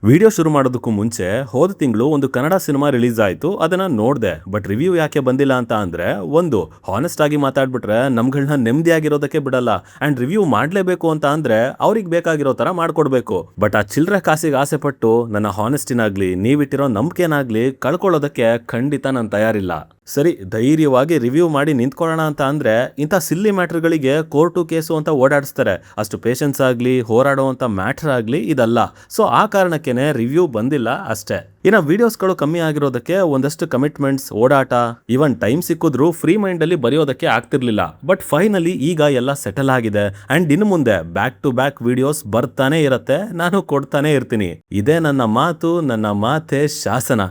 Video ಶುರು ಮಾಡೋದಕ್ಕೂ ಮುಂಚೆ ಹೋದ ತಿಂಗಳು ಒಂದು ಕನ್ನಡ ಸಿನಿಮಾ ರಿಲೀಸ್ ಆಯಿತು. ಅದನ್ನ ನೋಡಿದೆ. ಬಟ್ ರಿವ್ಯೂ ಯಾಕೆ ಬಂದಿಲ್ಲ ಅಂತ ಅಂದ್ರೆ, ಒಂದು ಹಾನೆಸ್ಟ್ ಆಗಿ ಮಾತಾಡ್ಬಿಟ್ರೆ ನಮ್ಗಳನ್ನ ನೆಮ್ಮದಿಯಾಗಿರೋದಕ್ಕೆ ಬಿಡಲ್ಲ. ಅಂಡ್ ರಿವ್ಯೂ ಮಾಡಲೇಬೇಕು ಅಂತ ಅಂದ್ರೆ ಅವ್ರಿಗೆ ಬೇಕಾಗಿರೋ ತರ ಮಾಡ್ಕೊಡ್ಬೇಕು. ಬಟ್ ಆ ಚಿಲ್ಲರೆ ಕಾಸಿಗೆ ಆಸೆ ಪಟ್ಟು ನನ್ನ ಹಾನೆಸ್ಟಿನಾಗ್ಲಿ ನೀವಿಟ್ಟಿರೋ ನಂಬಿಕೆನಾಗ್ಲಿ ಕಳ್ಕೊಳ್ಳೋದಕ್ಕೆ ಖಂಡಿತ ನಾನು ತಯಾರಿಲ್ಲ. ಸರಿ, ಧೈರ್ಯವಾಗಿ ರಿವ್ಯೂ ಮಾಡಿ ನಿಂತ್ಕೊಳ್ಳೋಣ ಅಂತ ಅಂದ್ರೆ ಇಂಥ ಸಿಲ್ಲಿ ಮ್ಯಾಟರ್ಗಳಿಗೆ ಕೋರ್ಟು ಕೇಸು ಅಂತ ಓಡಾಡಿಸ್ತಾರೆ. ಅಷ್ಟು ಪೇಷನ್ಸ್ ಆಗಲಿ ಹೋರಾಡುವಂಥ ಮ್ಯಾಟರ್ ಆಗಲಿ ಇದಲ್ಲ. ಸೊ ಆ ಕಾರಣಕ್ಕೇನೆ ರಿವ್ಯೂ ಬಂದಿಲ್ಲ ಅಷ್ಟೇ. ಇನ್ನು ವಿಡಿಯೋಸ್ಗಳು ಕಮ್ಮಿ ಆಗಿರೋದಕ್ಕೆ ಒಂದಷ್ಟು ಕಮಿಟ್ಮೆಂಟ್ಸ್, ಓಡಾಟ, ಇವನ್ ಟೈಮ್ ಸಿಕ್ಕಿದ್ರು ಫ್ರೀ ಮೈಂಡ್ ಅಲ್ಲಿ ಬರೆಯೋದಕ್ಕೆ ಆಗ್ತಿರ್ಲಿಲ್ಲ. ಬಟ್ ಫೈನಲಿ ಈಗ ಎಲ್ಲ ಸೆಟಲ್ ಆಗಿದೆ. ಅಂಡ್ ಇನ್ನು ಮುಂದೆ ಬ್ಯಾಕ್ ಟು ಬ್ಯಾಕ್ ವಿಡಿಯೋಸ್ ಬರ್ತಾನೆ ಇರತ್ತೆ, ನಾನು ಕೊಡ್ತಾನೆ ಇರ್ತೀನಿ. ಇದೇ ನನ್ನ ಮಾತು, ನನ್ನ ಮಾತೆ ಶಾಸನ.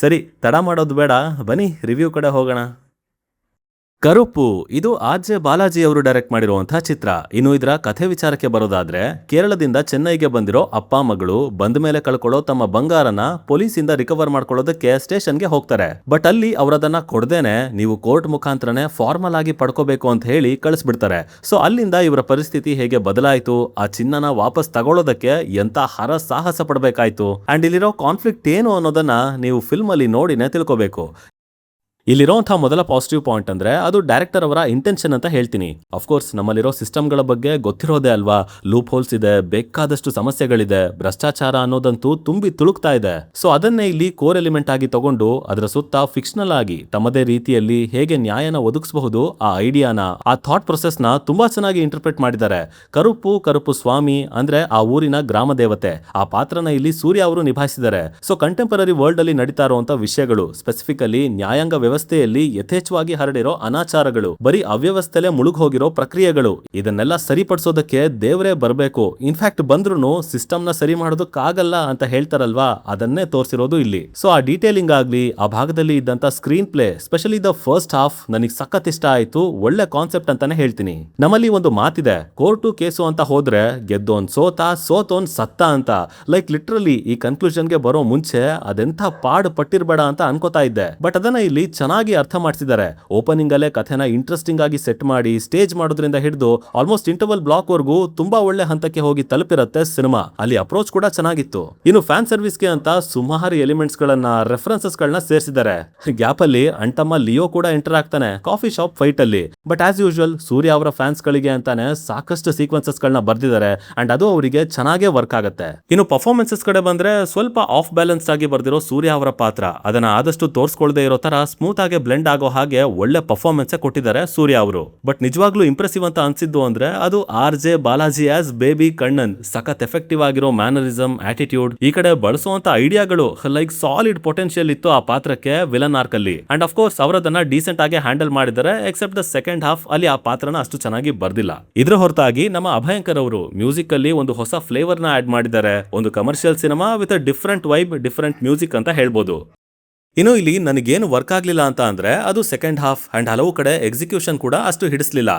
ಸರಿ, ತಡ ಮಾಡೋದು ಬೇಡ, ಬನ್ನಿ ರಿವ್ಯೂ ಕಡೆ ಹೋಗೋಣ. ಕರುಪ್ಪು ಇದು ಆರ್.ಜೆ. ಬಾಲಾಜಿ ಅವರು ಡೈರೆಕ್ಟ್ ಮಾಡಿರುವಂತಹ ಚಿತ್ರ. ಇನ್ನು ಇದರ ಕಥೆ ವಿಚಾರಕ್ಕೆ ಬರೋದಾದ್ರೆ, ಕೇರಳದಿಂದ ಚೆನ್ನೈಗೆ ಬಂದಿರೋ ಅಪ್ಪ ಮಗಳು ಬಂದ ಮೇಲೆ ಕಳ್ಕೊಳ್ಳೋ ತಮ್ಮ ಬಂಗಾರನ ಪೊಲೀಸಿಂದ ರಿಕವರ್ ಮಾಡ್ಕೊಳ್ಳೋದಕ್ಕೆ ಸ್ಟೇಷನ್ಗೆ ಹೋಗ್ತಾರೆ. ಬಟ್ ಅಲ್ಲಿ ಅವರದನ್ನ ಕೊಡ್ದೇನೆ ನೀವು ಕೋರ್ಟ್ ಮುಖಾಂತರನೇ ಫಾರ್ಮಲ್ ಆಗಿ ಪಡ್ಕೋಬೇಕು ಅಂತ ಹೇಳಿ ಕಳಿಸ್ಬಿಡ್ತಾರೆ. ಸೊ ಅಲ್ಲಿಂದ ಇವರ ಪರಿಸ್ಥಿತಿ ಹೇಗೆ ಬದಲಾಯಿತು, ಆ ಚಿನ್ನನ ವಾಪಸ್ ತಗೊಳ್ಳೋದಕ್ಕೆ ಎಂತ ಸಾಹಸ ಪಡಬೇಕಾಯ್ತು, ಅಂಡ್ ಇಲ್ಲಿರೋ ಕಾನ್ಫ್ಲಿಕ್ಟ್ ಏನು ಅನ್ನೋದನ್ನ ನೀವು ಫಿಲ್ಮ್ ಅಲ್ಲಿ ನೋಡಿನೇ ತಿಳ್ಕೋಬೇಕು. ಇಲ್ಲಿರೋಂಥ ಮೊದಲ ಪಾಸಿಟಿವ್ ಪಾಯಿಂಟ್ ಅಂದ್ರೆ ಅದು ಡೈರೆಕ್ಟರ್ ಅವರ ಇಂಟೆನ್ಷನ್ ಅಂತ ಹೇಳ್ತೀನಿ. ಅಫ್ಕೋರ್ಸ್ ನಮ್ಮಲ್ಲಿರೋ ಸಿಸ್ಟಮ್ಗಳ ಬಗ್ಗೆ ಗೊತ್ತಿರೋದೇ ಅಲ್ವಾ. ಲೂಪ್ ಹೋಲ್ಸ್ ಇದೆ, ಬೇಕಾದಷ್ಟು ಸಮಸ್ಯೆಗಳಿದೆ, ಭ್ರಷ್ಟಾಚಾರ ಅನ್ನೋದಂತೂ ತುಂಬಿ ತುಳುಕ್ತಾ ಇದೆ. ಸೊ ಅದನ್ನೇ ಇಲ್ಲಿ ಕೋರ್ ಎಲಿಮೆಂಟ್ ಆಗಿ ತಗೊಂಡು ಅದರ ಸುತ್ತ ಫಿಕ್ಷನಲ್ ಆಗಿ ತಮ್ಮದೇ ರೀತಿಯಲ್ಲಿ ಹೇಗೆ ನ್ಯಾಯನ ಒದಗಿಸಬಹುದು ಆ ಐಡಿಯಾನ, ಆ ಥಾಟ್ ಪ್ರೊಸೆಸ್ ನ ತುಂಬಾ ಚೆನ್ನಾಗಿ ಇಂಟರ್ಪ್ರೆಟ್ ಮಾಡಿದ್ದಾರೆ. ಕರುಪ್ಪು ಸ್ವಾಮಿ ಅಂದ್ರೆ ಆ ಊರಿನ ಗ್ರಾಮ ದೇವತೆ. ಆ ಪಾತ್ರನ ಇಲ್ಲಿ ಸೂರ್ಯ ಅವರು ನಿಭಾಯಿಸಿದ್ದಾರೆ. ಸೊ ಕಂಟೆಂಪರರಿ ವರ್ಲ್ಡ್ ಅಲ್ಲಿ ನಡೀತಾ ಇರುವಂತ ವಿಷಯಗಳು, ಸ್ಪೆಸಿಫಿಕಲಿ ನ್ಯಾಯಾಂಗ ವ್ಯವಸ್ಥೆಯಲ್ಲಿ ಯಥೇಚ್ಛವಾಗಿ ಹರಡಿರೋ ಅನಾಚಾರಗಳು, ಬರೀ ಅವ್ಯವಸ್ಥೆಲೆ ಮುಳುಗ್ ಹೋಗಿರೋ ಪ್ರಕ್ರಿಯೆಗಳು, ಇದನ್ನೆಲ್ಲ ಸರಿಪಡಿಸೋದಕ್ಕೆ ದೇವರೇ ಬರಬೇಕು. ಇನ್ಫ್ಯಾಕ್ಟ್ ಬಂದ್ರು ಸಿಸ್ಟಮ್ ನ ಸರಿ ಮಾಡೋದಕ್ಕಾಗಲ್ಲ ಅಂತ ಹೇಳ್ತಾರಲ್ವಾ, ಅದನ್ನೇ ತೋರಿಸಿರೋದು ಇಲ್ಲಿ. ಸೊ ಆ ಡೀಟೇಲಿಂಗ್ ಆಗ್ಲಿ, ಆ ಭಾಗದಲ್ಲಿ ಇದ್ದಂತ screen play, specially the first half ನನಗೆ ಸಖತ್ ಇಷ್ಟ ಆಯ್ತು. ಒಳ್ಳೆ ಕಾನ್ಸೆಪ್ಟ್ ಅಂತಾನೆ ಹೇಳ್ತೀನಿ. ನಮ್ಮಲ್ಲಿ ಒಂದು ಮಾತಿದೆ, ಕೋರ್ಟು ಕೇಸು ಅಂತ ಹೋದ್ರೆ ಗೆದ್ದೋನ್ ಸೋತೋನ್ ಸತ್ತ ಅಂತ. ಲೈಕ್ ಲಿಟ್ರಲಿ ಈ ಕನ್ಕ್ಲೂಷನ್ಗೆ ಬರೋ ಮುಂಚೆ ಅದೆಂಥ ಪಾಡ್ ಪಟ್ಟಿರ್ಬೇಡ ಅಂತ ಅನ್ಕೋತಾ ಇದ್ದೆ. ಬಟ್ ಅದನ್ನ ಇಲ್ಲಿ ಚೆನ್ನಾಗಿ ಅರ್ಥ ಮಾಡಿಸಿದ್ದಾರೆ. ಓಪನಿಂಗ್ ಅಲ್ಲೇ ಕಥೆನ ಇಂಟ್ರೆಸ್ಟಿಂಗ್ ಆಗಿ ಸೆಟ್ ಮಾಡಿ ಸ್ಟೇಜ್ ಮಾಡೋದ್ರಿಂದ ಹಿಡಿದು ಆಲ್ಮೋಸ್ಟ್ ಇಂಟರ್ವಲ್ ಬ್ಲಾಕ್ ವರ್ಗೂ ತುಂಬಾ ಒಳ್ಳೆ ಹಂತಕ್ಕೆ ಹೋಗಿ ತಲುಪಿರುತ್ತೆ ಸಿನಿಮಾ. ಅಲ್ಲಿ ಅಪ್ರೋಚ್ ಕೂಡ ಚೆನ್ನಾಗಿತ್ತು. ಇನ್ನು ಫ್ಯಾನ್ ಸರ್ವಿಸ್ಗೆ ಅಂತ ಸುಮಾರು ಎಲಿಮೆಂಟ್ಸ್ ಗಳನ್ನ, ರೆಫರೆನ್ಸಸ್ ಗಳನ್ನ ಸೇರಿಸಿದ್ದಾರೆ. ಗ್ಯಾಪ್ ಅಲ್ಲಿ ಅಣ್ತಮ್ಮ ಲಿಯೋ ಕೂಡ ಎಂಟರ್ ಆಗ್ತಾನೆ ಕಾಫಿ ಶಾಪ್ ಫೈಟ್ ಅಲ್ಲಿ. ಬಟ್ ಆಸ್ ಯೂಶುವಲ್ ಸೂರ್ಯ ಅವರ ಫ್ಯಾನ್ಸ್ ಗಳಿಗೆ ಅಂತಾನೆ ಸಾಕಷ್ಟು ಸೀಕ್ವೆನ್ಸಸ್ ಗಳನ್ನ ಬರ್ದಿದ್ದಾರೆ. ಅಂಡ್ ಅದು ಅವರಿಗೆ ಚೆನ್ನಾಗೇ ವರ್ಕ್ ಆಗುತ್ತೆ. ಇನ್ನು ಪರ್ಫಾರ್ಮೆನ್ಸಸ್ ಕಡೆ ಬಂದ್ರೆ ಸ್ವಲ್ಪ ಆಫ್ ಬ್ಯಾಲೆನ್ಸ್ ಆಗಿ ಬರ್ದಿರೋ ಸೂರ್ಯ ಅವರ ಪಾತ್ರ ಅದನ್ನ ಆದಷ್ಟು ತೋರಿಸ್ಕೊಳ್ದೇ ಇರೋ ತರ ಸ್ಮೂತ್ ಆಗಿ ಬ್ಲೆಂಡ್ ಆಗೋ ಹಾಗೆ ಒಳ್ಳೆ ಪರ್ಫಾರ್ಮೆನ್ಸ್ ಕೊಟ್ಟಿದ್ದಾರೆ ಸೂರ್ಯ ಅವರು. ಬಟ್ ನಿಜವಾಗ್ಲೂ ಇಂಪ್ರೆಸಿವ್ ಅಂತ ಅನ್ಸಿದ್ದು ಅಂದ್ರೆ ಅದು RJ. Balaji as baby Kannan. ಸಖತ್ ಎಫೆಕ್ಟಿವ್ ಆಗಿರೋ ಮ್ಯಾನರಿಸಮ್, ಆಟಿಟ್ಯೂಡ್, ಈ ಕಡೆ ಬಳಸುವಂತ ಐಡಿಯಾಗಳು ಲೈಕ್ ಸಾಲಿಡ್ ಪೊಟೆನ್ಶಿಯಲ್ ಇತ್ತು ಆ ಪಾತ್ರಕ್ಕೆ ವಿಲನ್ ಆರ್ಕ್ ಅಲ್ಲಿ. ಅಂಡ್ ಆಫ್ ಕೋರ್ಸ್ ಅವರದನ್ನ ಡೀಸೆಂಟ್ ಆಗಿ ಹ್ಯಾಂಡಲ್ ಮಾಡಿದ್ದಾರೆ. ಎಕ್ಸೆಪ್ಟ್ ದ ಸೆಕೆಂಡ್ ಹಾಫ್ ಅಲ್ಲಿ ಆ ಪಾತ್ರನ ಅಷ್ಟು ಚೆನ್ನಾಗಿ ಬರ್ದಿಲ್ಲ. ಇದ್ರ ಹೊರತಾಗಿ ನಮ್ಮ ಅಭಯಂಕರ್ ಅವರು ಮ್ಯೂಸಿಕ್ ಅಲ್ಲಿ ಒಂದು ಹೊಸ ಫ್ಲೇವರ್ ನ ಆಡ್ ಮಾಡಿದ್ದಾರೆ. ಒಂದು commercial cinema with different vibe, different music ಅಂತ ಹೇಳ್ಬೋದು. ಇನ್ನು ಇಲ್ಲಿ ನನಗೇನು ವರ್ಕ್ ಆಗ್ಲಿಲ್ಲ ಅಂತ ಅಂದ್ರೆ ಅದು ಸೆಕೆಂಡ್ ಹಾಫ್ ಅಂಡ್ ಹಲವು ಕಡೆ ಎಕ್ಸಿಕ್ಯೂಷನ್ ಕೂಡ ಅಷ್ಟು ಹಿಡಿಸ್ಲಿಲ್ಲ.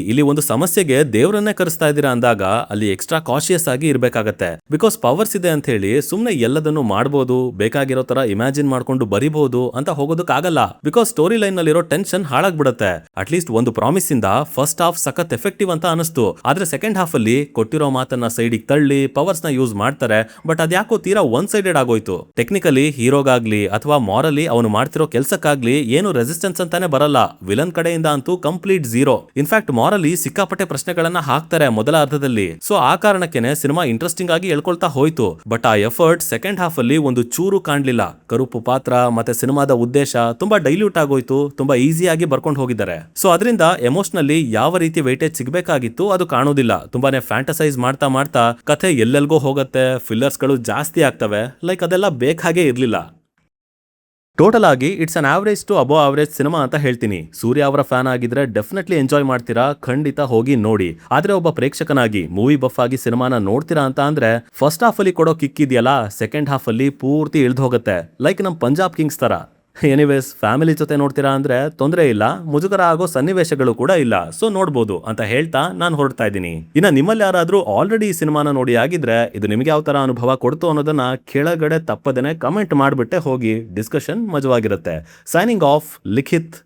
ಇಲ್ಲಿ ಒಂದು ಸಮಸ್ಯೆಗೆ ದೇವರನ್ನೇ ಕರೆಸ್ತಾ ಇದ್ದೀರಾ ಅಂದಾಗ ಅಲ್ಲಿ ಎಕ್ಸ್ಟ್ರಾ ಕಾಶಿಯಸ್ ಆಗಿ ಇರ್ಬೇಕಾಗತ್ತೆ. ಬಿಕಾಸ್ ಪವರ್ಸ್ ಇದೆ ಅಂತ ಹೇಳಿ ಸುಮ್ನೆ ಎಲ್ಲದನ್ನು ಮಾಡಬಹುದು, ಬೇಕಾಗಿರೋ ತರ ಇಮ್ಯಾಜಿನ್ ಮಾಡ್ಕೊಂಡು ಬರಿಬಹುದು ಅಂತ ಹೋಗೋದಕ್ಕಾಗಲ್ಲ. ಬಿಕಾಸ್ ಸ್ಟೋರಿ ಲೈನ್ ನಲ್ಲಿರೋ ಟೆನ್ಷನ್ ಹಾಳಾಗ್ಬಿಡುತ್ತೆ. ಅಟ್ಲೀಸ್ಟ್ ಒಂದು ಪ್ರಾಮಿಸ್ ಇಂದ ಫಸ್ಟ್ ಹಾಫ್ ಸಖತ್ ಎಫೆಕ್ಟಿವ್ ಅಂತ ಅನಿಸ್ತು. ಆದ್ರೆ ಸೆಕೆಂಡ್ ಹಾಫ್ ಅಲ್ಲಿ ಕೊಟ್ಟಿರೋ ಮಾತನ್ನ ಸೈಡಿಗೆ ತಳ್ಳಿ ಪವರ್ಸ್ ನ ಯೂಸ್ ಮಾಡ್ತಾರೆ. ಬಟ್ ಅದ್ಯಾಕೋ ತೀರಾ ಒನ್ ಸೈಡೆಡ್ ಆಗೋಯ್ತು. ಟೆಕ್ನಿಕಲಿ ಹೀರೋಗಾಗ್ಲಿ ಅಥವಾ ಮಾರಲಿ ಅವನು ಮಾಡ್ತಿರೋ ಕೆಲಸಕ್ಕಾಗ್ಲಿ ಏನು ರೆಸಿಸ್ಟೆನ್ಸ್ ಅಂತಾನೆ ಬರಲ್ಲ. ವಿಲನ್ ಕಡೆಯಿಂದ ಅಂತೂ ಕಂಪ್ಲೀಟ್ ಝೀರೋ. ಇನ್ಫ್ಯಾಕ್ಟ್ ಮಾರಲಿ ಸಿಕ್ಕಾಪಟ್ಟೆ ಪ್ರಶ್ನೆಗಳನ್ನ ಹಾಕ್ತಾರೆ ಮೊದಲ ಅರ್ಧದಲ್ಲಿ. ಸೊ ಆ ಕಾರಣಕ್ಕೆನೆ ಸಿನಿಮಾ ಇಂಟ್ರೆಸ್ಟಿಂಗ್ ಆಗಿ ಎಳ್ಕೊಳ್ತಾ ಹೋಯ್ತು. ಬಟ್ ಆ ಎಫರ್ಟ್ ಸೆಕೆಂಡ್ ಹಾಫ್ ಅಲ್ಲಿ ಒಂದು ಚೂರು ಕಾಣ್ಲಿಲ್ಲ. ಕರುಪ್ಪು ಪಾತ್ರ ಮತ್ತೆ ಸಿನಿಮಾದ ಉದ್ದೇಶ ತುಂಬಾ ಡೈಲ್ಯೂಟ್ ಆಗೋಯ್ತು. ತುಂಬಾ ಈಸಿಯಾಗಿ ಬರ್ಕೊಂಡು ಹೋಗಿದ್ದಾರೆ. ಸೊ ಅದರಿಂದ ಎಮೋಷನಲಿ ಯಾವ ರೀತಿ ವೈಟೇಜ್ ಸಿಗಬೇಕಾಗಿತ್ತು ಅದು ಕಾಣೋದಿಲ್ಲ. ತುಂಬಾನೇ ಫ್ಯಾಂಟಸೈಸ್ ಮಾಡ್ತಾ ಕಥೆ ಎಲ್ಲೆಲ್ಗೋ ಹೋಗುತ್ತೆ. ಫಿಲ್ಲರ್ಸ್ ಗಳು ಜಾಸ್ತಿ ಆಗ್ತವೆ. ಲೈಕ್ ಅದೆಲ್ಲ ಬೇಕಾಗೇ ಇರ್ಲಿಲ್ಲ. ಟೋಟಲ್ ಆಗಿ it's an average to above average cinema ಅಂತ ಹೇಳ್ತೀನಿ. ಸೂರ್ಯ ಅವರ ಫ್ಯಾನ್ ಆಗಿದ್ರೆ ಡೆಫಿನೆಟ್ಲಿ ಎಂಜಾಯ್ ಮಾಡ್ತೀರಾ, ಖಂಡಿತ ಹೋಗಿ ನೋಡಿ. ಆದ್ರೆ ಒಬ್ಬ ಪ್ರೇಕ್ಷಕನಾಗಿ, ಮೂವಿ ಬಫ್ ಆಗಿ ಸಿನಿಮಾನ ನೋಡ್ತೀರಾ ಅಂತ ಅಂದ್ರೆ ಫಸ್ಟ್ ಹಾಫ್ ಅಲ್ಲಿ ಕೊಡೋ ಕಿಕ್ ಇದೆಯಲ್ಲ, ಸೆಕೆಂಡ್ ಹಾಫ್ ಅಲ್ಲಿ ಪೂರ್ತಿ ಇಳ್ದು ಹೋಗುತ್ತೆ. ಲೈಕ್ ನಮ್ ಪಂಜಾಬ್ ಕಿಂಗ್ಸ್ ತರ. ಎನಿವೇಸ್ ಫ್ಯಾಮಿಲಿ ಜೊತೆ ನೋಡ್ತೀರಾ ಅಂದ್ರೆ ತೊಂದರೆ ಇಲ್ಲ, ಮುಜುಗರ ಆಗೋ ಸನ್ನಿವೇಶಗಳು ಕೂಡ ಇಲ್ಲ. ಸೊ ನೋಡ್ಬೋದು ಅಂತ ಹೇಳ್ತಾ ನಾನು ಹೊರಡ್ತಾ ಇದ್ದೀನಿ. ಇನ್ನ ನಿಮ್ಮಲ್ಲಿ ಯಾರಾದ್ರೂ ಆಲ್ರೆಡಿ ಈ ಸಿನಿಮಾನ ನೋಡಿ ಆಗಿದ್ರೆ ಇದು ನಿಮ್ಗೆ ಯಾವ ತರ ಅನುಭವ ಕೊಡ್ತು ಅನ್ನೋದನ್ನ ಕೆಳಗಡೆ ತಪ್ಪದೇನೆ ಕಮೆಂಟ್ ಮಾಡ್ಬಿಟ್ಟೆ ಹೋಗಿ. ಡಿಸ್ಕಷನ್ ಮಜವಾಗಿರುತ್ತೆ. ಸೈನಿಂಗ್ ಆಫ್, ಲಿಖಿತ್.